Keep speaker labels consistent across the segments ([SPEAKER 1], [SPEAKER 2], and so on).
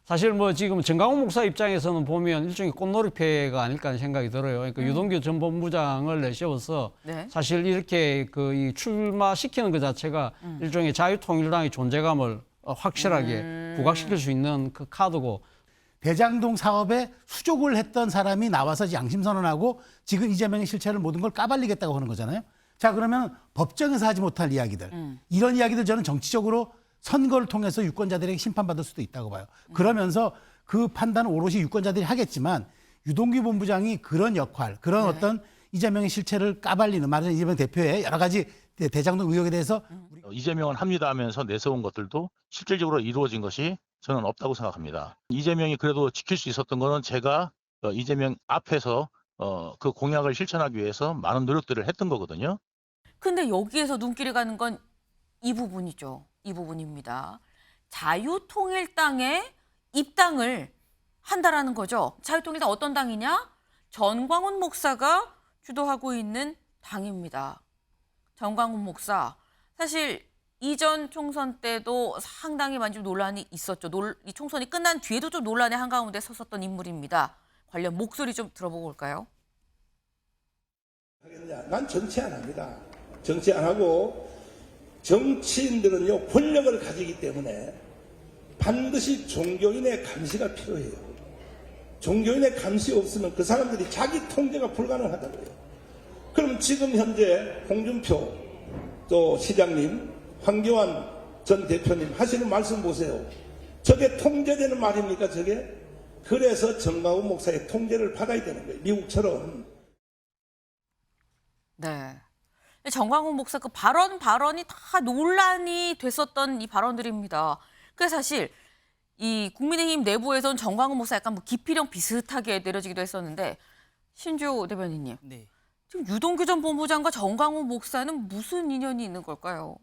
[SPEAKER 1] 사실 뭐 지금 정강훈 목사 입장에서는 보면 일종의 꽃놀이패가 아닐까 하는 생각이 들어요. 그러니까 유동규 전 본부장을 내세워서
[SPEAKER 2] 네.
[SPEAKER 1] 사실 이렇게 이 출마시키는 것 자체가 일종의 자유통일당의 존재감을 확실하게 부각시킬 수 있는 그 카드고.
[SPEAKER 3] 대장동 사업에 수족을 했던 사람이 나와서 양심선언하고 지금 이재명의 실체를 모든 걸 까발리겠다고 하는 거잖아요. 자, 그러면 법정에서 하지 못할 이야기들, 이런 이야기들 저는 정치적으로 선거를 통해서 유권자들에게 심판받을 수도 있다고 봐요. 그러면서 그 판단은 오롯이 유권자들이 하겠지만 유동규 본부장이 그런 역할, 그런 어떤 이재명의 실체를 까발리는, 말하자면 이재명 대표의 여러 가지 대장동 의혹에 대해서
[SPEAKER 4] 이재명은 합니다 하면서 내세운 것들도 실질적으로 이루어진 것이 저는 없다고 생각합니다. 이재명이 그래도 지킬 수 있었던 거는 제가 이재명 앞에서 그 공약을 실천하기 위해서 많은 노력들을 했던 거거든요.
[SPEAKER 2] 근데 여기에서 눈길이 가는 건 이 부분이죠. 이 부분입니다. 자유통일당에 입당을 한다라는 거죠. 자유통일당 어떤 당이냐? 전광훈 목사가 주도하고 있는 당입니다. 전광훈 목사. 사실 이전 총선 때도 상당히 많이 좀 논란이 있었죠. 이 총선이 끝난 뒤에도 좀 논란의 한가운데 섰었던 인물입니다. 관련 목소리 좀 들어보고 올까요?
[SPEAKER 5] 난 정치 안 합니다. 정치 안 하고 정치인들은요 권력을 가지기 때문에 반드시 종교인의 감시가 필요해요. 종교인의 감시 없으면 그 사람들이 자기 통제가 불가능하다고요. 그럼 지금 현재 홍준표 또 시장님, 황교안 전 대표님 하시는 말씀 보세요. 저게 통제되는 말입니까 저게? 그래서 정광훈 목사의 통제를 받아야 되는 거예요. 미국처럼.
[SPEAKER 2] 네. 정광훈 목사 그 발언이 다 논란이 됐었던 이 발언들입니다. 그래서 사실 이 국민의힘 내부에서는 정광훈 목사 약간 뭐 기피령 비슷하게 내려지기도 했었는데 신조 대변인님.
[SPEAKER 6] 네.
[SPEAKER 2] 지금 유동규 전 본부장과 정광훈 목사는 무슨 인연이 있는 걸까요?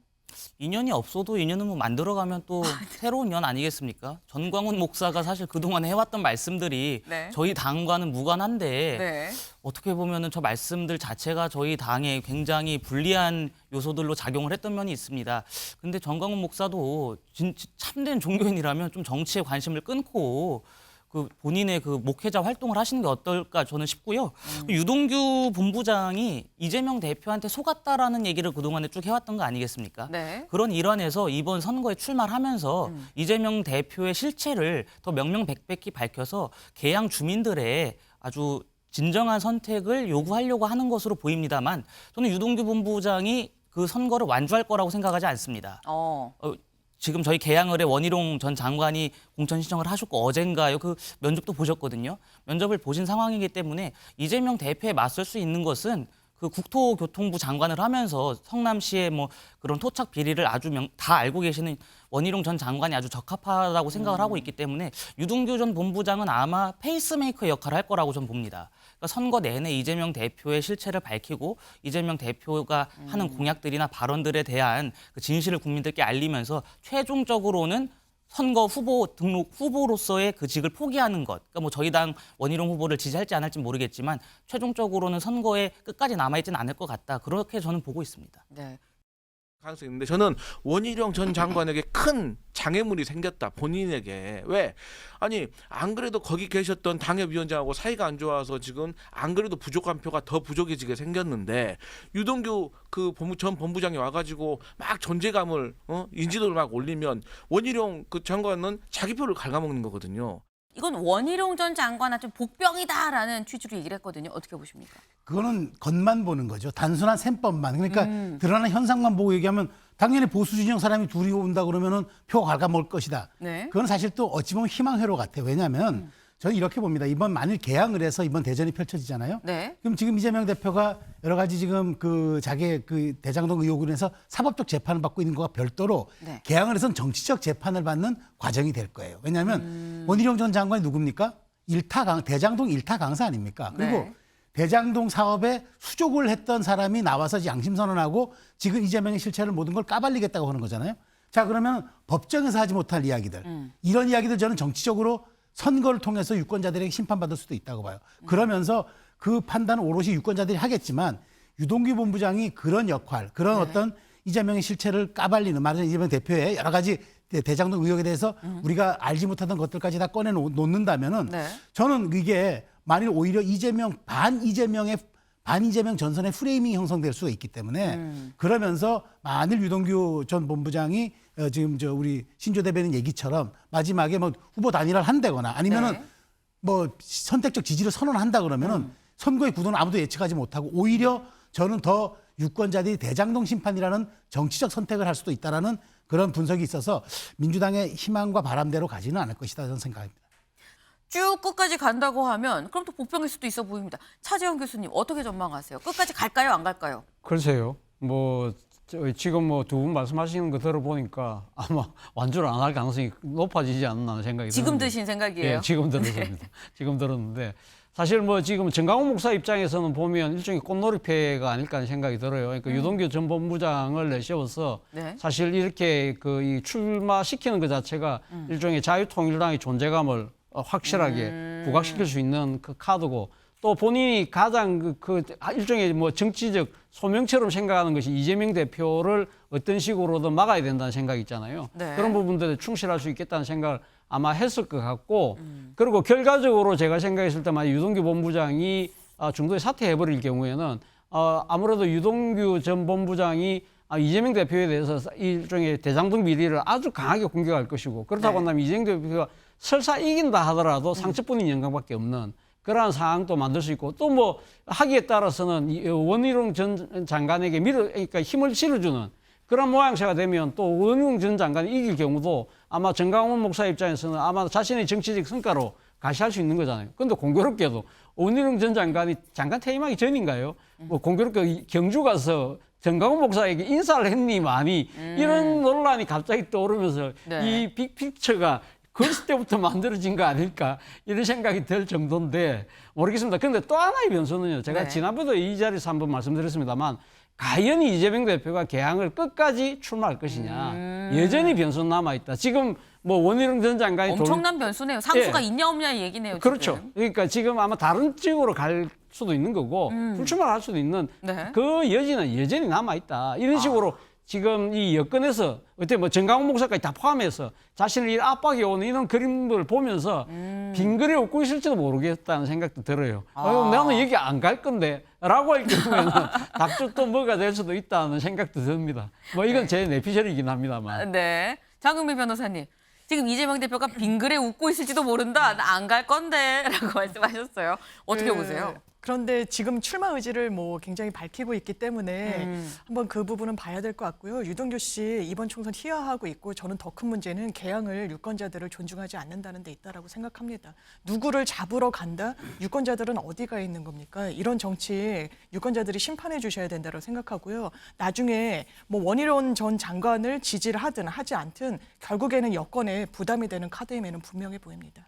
[SPEAKER 6] 인연이 없어도 인연은 뭐 만들어가면 또 새로운 연 아니겠습니까? 전광훈 목사가 사실 그동안 해왔던 말씀들이
[SPEAKER 2] 네.
[SPEAKER 6] 저희 당과는 무관한데
[SPEAKER 2] 네.
[SPEAKER 6] 어떻게 보면은 저 말씀들 자체가 저희 당에 굉장히 불리한 요소들로 작용을 했던 면이 있습니다. 근데 전광훈 목사도 참된 종교인이라면 좀 정치에 관심을 끊고 그 본인의 그 목회자 활동을 하시는 게 어떨까 저는 싶고요. 유동규 본부장이 이재명 대표한테 속았다라는 얘기를 그동안에 쭉 해왔던 거 아니겠습니까?
[SPEAKER 2] 네.
[SPEAKER 6] 그런 일환에서 이번 선거에 출마를 하면서 이재명 대표의 실체를 더 명명백백히 밝혀서 개양 주민들의 아주 진정한 선택을 요구하려고 하는 것으로 보입니다만 저는 유동규 본부장이 그 선거를 완주할 거라고 생각하지 않습니다. 지금 저희 개양을의 원희룡 전 장관이 공천 신청을 하셨고 어젠가요 그 면접도 보셨거든요. 면접을 보신 상황이기 때문에 이재명 대표에 맞설 수 있는 것은 그 국토교통부 장관을 하면서 성남시의 뭐 그런 토착 비리를 아주 다 알고 계시는 원희룡 전 장관이 아주 적합하다고 생각을 하고 있기 때문에 유동규 전 본부장은 아마 페이스메이커 역할을 할 거라고 저는 봅니다. 그러니까 선거 내내 이재명 대표의 실체를 밝히고 이재명 대표가 하는 공약들이나 발언들에 대한 그 진실을 국민들께 알리면서 최종적으로는 선거 후보 등록 후보로서의 그 직을 포기하는 것. 그러니까 뭐 저희 당 원희룡 후보를 지지할지 안 할지 모르겠지만 최종적으로는 선거에 끝까지 남아있지는 않을 것 같다. 그렇게 저는 보고 있습니다.
[SPEAKER 2] 네.
[SPEAKER 7] 가능성이 있는데 저는 원희룡 전 장관에게 큰 장애물이 생겼다. 본인에게. 왜? 아니 안 그래도 거기 계셨던 당협위원장하고 사이가 안 좋아서 지금 안 그래도 부족한 표가 더 부족해지게 생겼는데 유동규 그 전 본부장이 와가지고 막 존재감을 인지도를 막 올리면 원희룡 그 장관은 자기 표를 갉아먹는 거거든요.
[SPEAKER 2] 이건 원희룡 전 장관한테 복병이다라는 취지로 얘기를 했거든요. 어떻게 보십니까?
[SPEAKER 3] 그거는 겉만 보는 거죠. 단순한 셈법만. 그러니까 드러나는 현상만 보고 얘기하면 당연히 보수 진영 사람이 둘이 온다 그러면은 표 갉아먹을 것이다.
[SPEAKER 2] 네.
[SPEAKER 3] 그건 사실 또 어찌 보면 희망회로 같아요. 왜냐하면 저는 이렇게 봅니다. 이번 만일 개항을 해서 이번 대전이 펼쳐지잖아요.
[SPEAKER 2] 네.
[SPEAKER 3] 그럼 지금 이재명 대표가 여러 가지 지금 그 자기의 그 대장동 의혹으로 인해서 사법적 재판을 받고 있는 거와 별도로
[SPEAKER 2] 네.
[SPEAKER 3] 개항을 해서는 정치적 재판을 받는 과정이 될 거예요. 왜냐하면 원희룡 전 장관이 누굽니까? 대장동 일타 강사 아닙니까? 그리고
[SPEAKER 2] 네.
[SPEAKER 3] 대장동 사업에 수족을 했던 사람이 나와서 양심선언하고 지금 이재명의 실체를 모든 걸 까발리겠다고 하는 거잖아요. 자, 그러면 법정에서 하지 못할 이야기들, 이런 이야기들 저는 정치적으로 선거를 통해서 유권자들에게 심판받을 수도 있다고 봐요. 그러면서 그 판단은 오롯이 유권자들이 하겠지만 유동규 본부장이 그런 역할, 그런 어떤 이재명의 실체를 까발리는, 말하자면 이재명 대표의 여러 가지 대장동 의혹에 대해서 우리가 알지 못하던 것들까지 다 꺼내 놓는다면은
[SPEAKER 2] 네.
[SPEAKER 3] 저는 이게 만일 오히려 반 이재명 전선의 프레이밍이 형성될 수가 있기 때문에 그러면서 만일 유동규 전 본부장이 지금 우리 신조 대변인 얘기처럼 마지막에 뭐 후보 단일화를 한다거나 아니면은
[SPEAKER 2] 네.
[SPEAKER 3] 뭐 선택적 지지를 선언한다 그러면은 선거의 구도는 아무도 예측하지 못하고 오히려 저는 더 유권자들이 대장동 심판이라는 정치적 선택을 할 수도 있다라는 그런 분석이 있어서 민주당의 희망과 바람대로 가지는 않을 것이다 저는 생각합니다.
[SPEAKER 2] 쭉 끝까지 간다고 하면 그럼 또 복병일 수도 있어 보입니다. 차재현 교수님 어떻게 전망하세요? 끝까지 갈까요, 안 갈까요?
[SPEAKER 1] 글쎄요. 지금 두 분 말씀하시는 거 들어보니까 아마 완주를 안 할 가능성이 높아지지 않나 하는 생각이
[SPEAKER 2] 지금
[SPEAKER 1] 드는데.
[SPEAKER 2] 드신 생각이에요?
[SPEAKER 1] 예, 지금 들었습니다. 지금 들었는데 사실 지금 정강훈 목사 입장에서는 보면 일종의 꽃놀이패가 아닐까 하는 생각이 들어요. 그러니까 유동규 전 본부장을 내세워서
[SPEAKER 2] 네.
[SPEAKER 1] 사실 이렇게 이 출마시키는 것 자체가 일종의 자유통일당의 존재감을 확실하게 부각시킬 수 있는 그 카드고 또 본인이 가장 일종의 정치적 소명처럼 생각하는 것이 이재명 대표를 어떤 식으로든 막아야 된다는 생각이 있잖아요.
[SPEAKER 2] 네.
[SPEAKER 1] 그런 부분들에 충실할 수 있겠다는 생각을 아마 했을 것 같고 그리고 결과적으로 제가 생각했을 때 만약 유동규 본부장이 중도에 사퇴해버릴 경우에는 아무래도 유동규 전 본부장이 이재명 대표에 대해서 일종의 대장동 비리를 아주 강하게 공격할 것이고 그렇다고
[SPEAKER 2] 네.
[SPEAKER 1] 한다면 이재명 대표가 설사 이긴다 하더라도 상처뿐인 영광밖에 없는 그러한 상황도 만들 수 있고 또 하기에 따라서는 원희룡 전 장관에게 그러니까 힘을 실어주는 그런 모양새가 되면 또 원희룡 전 장관이 이길 경우도 아마 정강훈 목사 입장에서는 아마 자신의 정치적 성과로 가시할 수 있는 거잖아요. 그런데 공교롭게도 원희룡 전 장관이 장관 퇴임하기 전인가요? 공교롭게 경주 가서 정강훈 목사에게 인사를 했니만이 이런 논란이 갑자기 떠오르면서
[SPEAKER 2] 네.
[SPEAKER 1] 이 빅픽처가 그랬을 때부터 만들어진 거 아닐까 이런 생각이 들 정도인데 모르겠습니다. 그런데 또 하나의 변수는요. 제가
[SPEAKER 2] 네.
[SPEAKER 1] 지난번에 이 자리에서 한번 말씀드렸습니다만 과연 이재명 대표가 개항을 끝까지 출마할 것이냐 여전히 변수는 남아있다. 지금 원희룡 전 장관이
[SPEAKER 2] 엄청난 변수네요. 상수가
[SPEAKER 1] 예.
[SPEAKER 2] 있냐 없냐 얘기네요.
[SPEAKER 1] 그렇죠.
[SPEAKER 2] 지금.
[SPEAKER 1] 그러니까 지금 아마 다른 쪽으로 갈 수도 있는 거고 불출마를 할 수도 있는
[SPEAKER 2] 네.
[SPEAKER 1] 그 여지는 여전히 남아있다. 이런 식으로 지금 이 여건에서 어떻게 정강훈 목사까지 다 포함해서 자신을 이 압박이 오는 이런 그림을 보면서 빙그레 웃고 있을지도 모르겠다는 생각도 들어요. 나는 여기 안 갈 건데 라고 할 경우에는 답주 또 뭐가 될 수도 있다는 생각도 듭니다. 이건 제 내피셜이긴 합니다만.
[SPEAKER 2] 네. 장금민 변호사님. 지금 이재명 대표가 빙그레 웃고 있을지도 모른다. 나 안 갈 건데 라고 말씀하셨어요. 어떻게 보세요?
[SPEAKER 8] 그런데 지금 출마 의지를 굉장히 밝히고 있기 때문에 한번 그 부분은 봐야 될 것 같고요. 유동규 씨 이번 총선 희화하고 있고 저는 더 큰 문제는 개항을 유권자들을 존중하지 않는다는 데 있다라고 생각합니다. 누구를 잡으러 간다? 유권자들은 어디가 있는 겁니까? 이런 정치 유권자들이 심판해 주셔야 된다고 생각하고요. 나중에 원희룡 전 장관을 지지를 하든 하지 않든 결국에는 여권에 부담이 되는 카드임에는 분명해 보입니다.